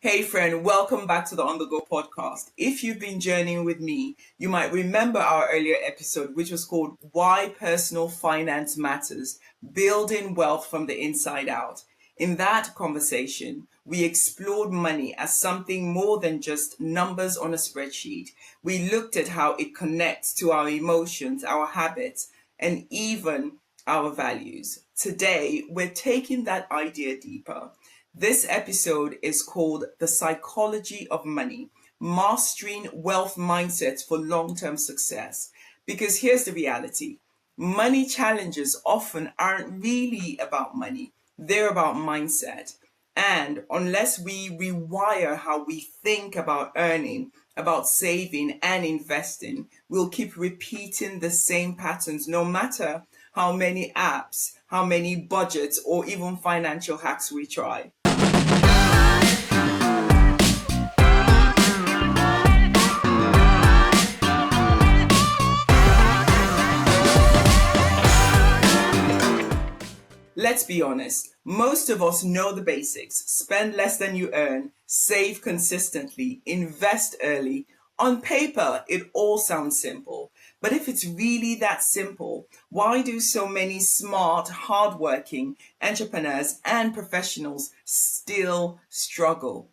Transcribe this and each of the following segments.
Hey friend, welcome back to the OntheGo Podcast. If you've been journeying with me, you might remember our earlier episode, which was called Why Personal Finance Matters, Building Wealth from the Inside Out. In that conversation, we explored money as something more than just numbers on a spreadsheet. We looked at how it connects to our emotions, our habits, and even our values. Today, we're taking that idea deeper. This episode is called The Psychology of Money, Mastering Wealth Mindsets for Long-Term Success. Because here's the reality. Money challenges often aren't really about money. They're about mindset. And unless we rewire how we think about earning, about saving and investing, we'll keep repeating the same patterns no matter how many apps, how many budgets, or even financial hacks we try. Let's be honest, most of us know the basics. Spend less than you earn, save consistently, invest early. On paper, it all sounds simple. But if it's really that simple, why do so many smart, hardworking entrepreneurs and professionals still struggle?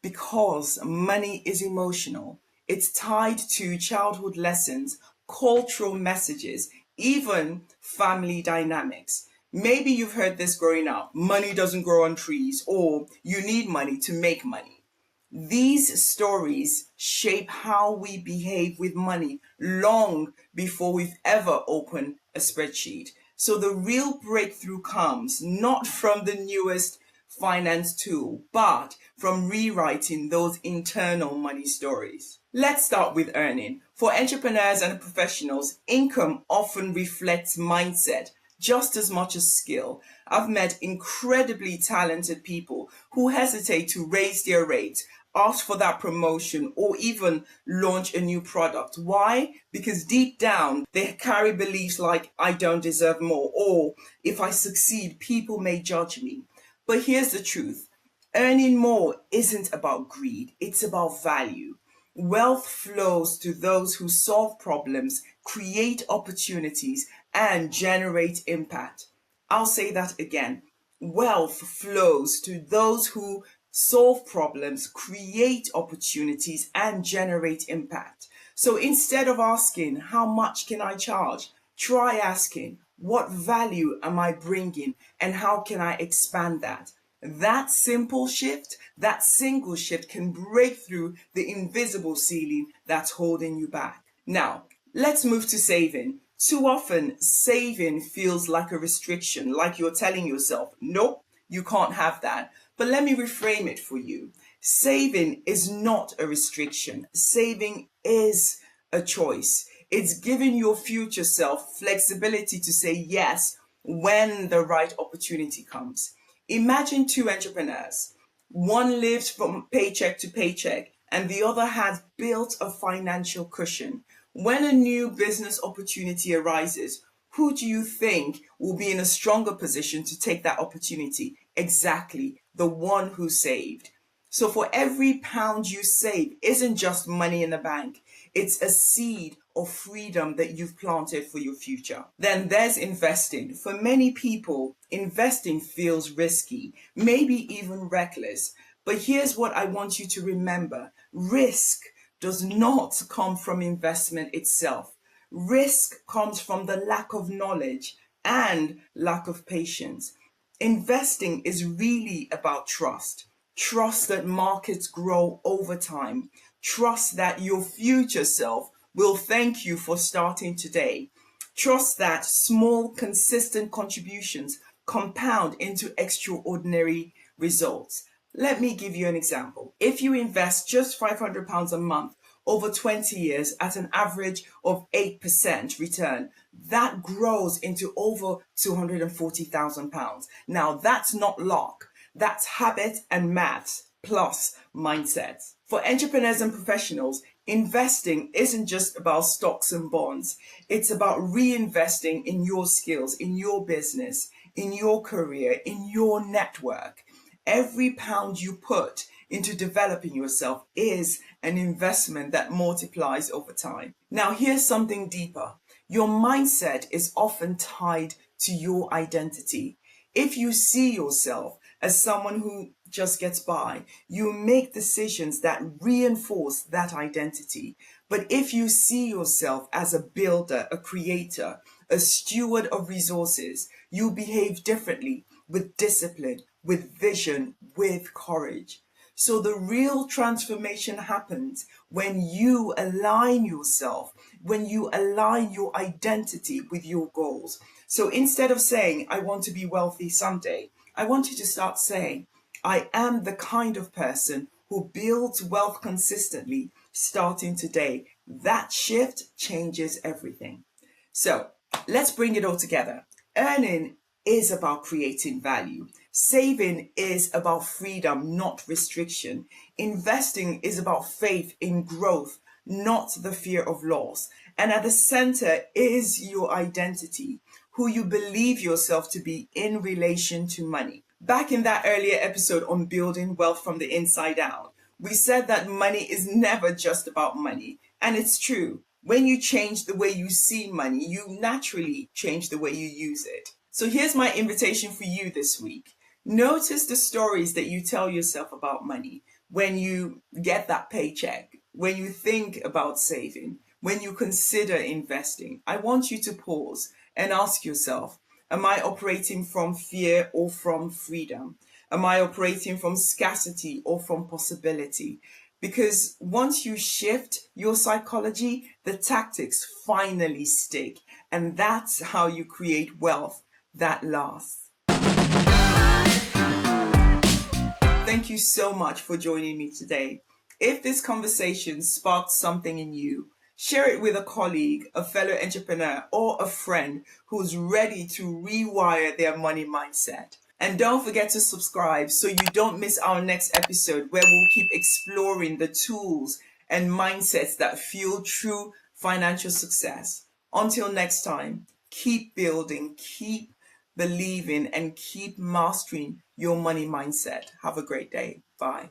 Because money is emotional. It's tied to childhood lessons, cultural messages, even family dynamics. Maybe you've heard this growing up. Money doesn't grow on trees, or you need money to make money. These stories shape how we behave with money long before we've ever opened a spreadsheet. So the real breakthrough comes not from the newest finance tool, but from rewriting those internal money stories. Let's start with earning. For entrepreneurs and professionals, income often reflects mindset just as much as skill. I've met incredibly talented people who hesitate to raise their rates, ask for that promotion, or even launch a new product. Why? Because deep down, they carry beliefs like, I don't deserve more, or if I succeed, people may judge me. But here's the truth. Earning more isn't about greed. It's about value. Wealth flows to those who solve problems, create opportunities, and generate impact. I'll say that again. Wealth flows to those who solve problems, create opportunities, and generate impact. So instead of asking, how much can I charge? Try asking, what value am I bringing and how can I expand that? That simple shift, that single shift can break through the invisible ceiling that's holding you back. Now, let's move to saving. Too often, saving feels like a restriction, like you're telling yourself, nope, you can't have that. But let me reframe it for you. Saving is not a restriction. Saving is a choice. It's giving your future self flexibility to say yes when the right opportunity comes. Imagine two entrepreneurs. One lives from paycheck to paycheck and the other has built a financial cushion. When a new business opportunity arises, who do you think will be in a stronger position to take that opportunity? Exactly, the one who saved. So for every pound you save isn't just money in the bank. It's a seed of freedom that you've planted for your future. Then there's investing. For many people, investing feels risky, maybe even reckless. But here's what I want you to remember. Risk does not come from investment itself. Risk comes from the lack of knowledge and lack of patience. Investing is really about trust. Trust that markets grow over time. Trust that your future self will thank you for starting today. Trust that small, consistent contributions compound into extraordinary results. Let me give you an example. If you invest just £500 a month over 20 years at an average of 8% return, that grows into over £240,000. Now, that's not luck. That's habit and maths plus mindset. For entrepreneurs and professionals, investing isn't just about stocks and bonds. It's about reinvesting in your skills, in your business, in your career, in your network. Every pound you put into developing yourself is an investment that multiplies over time. Now, here's something deeper. Your mindset is often tied to your identity. If you see yourself as someone who just gets by, you make decisions that reinforce that identity. But if you see yourself as a builder, a creator, a steward of resources, you behave differently, with discipline, with vision, with courage. So the real transformation happens when you align yourself, when you align your identity with your goals. So instead of saying, I want to be wealthy someday, I want you to start saying, I am the kind of person who builds wealth consistently starting today. That shift changes everything. So let's bring it all together. Earning is about creating value. Saving is about freedom, not restriction. Investing is about faith in growth, not the fear of loss. And at the center is your identity, who you believe yourself to be in relation to money. Back in that earlier episode on building wealth from the inside out, we said that money is never just about money. And it's true. When you change the way you see money, you naturally change the way you use it. So here's my invitation for you this week. Notice the stories that you tell yourself about money when you get that paycheck, when you think about saving, when you consider investing. I want you to pause and ask yourself, am I operating from fear or from freedom? Am I operating from scarcity or from possibility? Because once you shift your psychology, the tactics finally stick. And that's how you create wealth that lasts. Thank you so much for joining me today. If this conversation sparked something in you, share it with a colleague, a fellow entrepreneur, or a friend who's ready to rewire their money mindset. And don't forget to subscribe so you don't miss our next episode, where we'll keep exploring the tools and mindsets that fuel true financial success. Until next time, keep building, keep believing, and keep mastering your money mindset. Have a great day. Bye.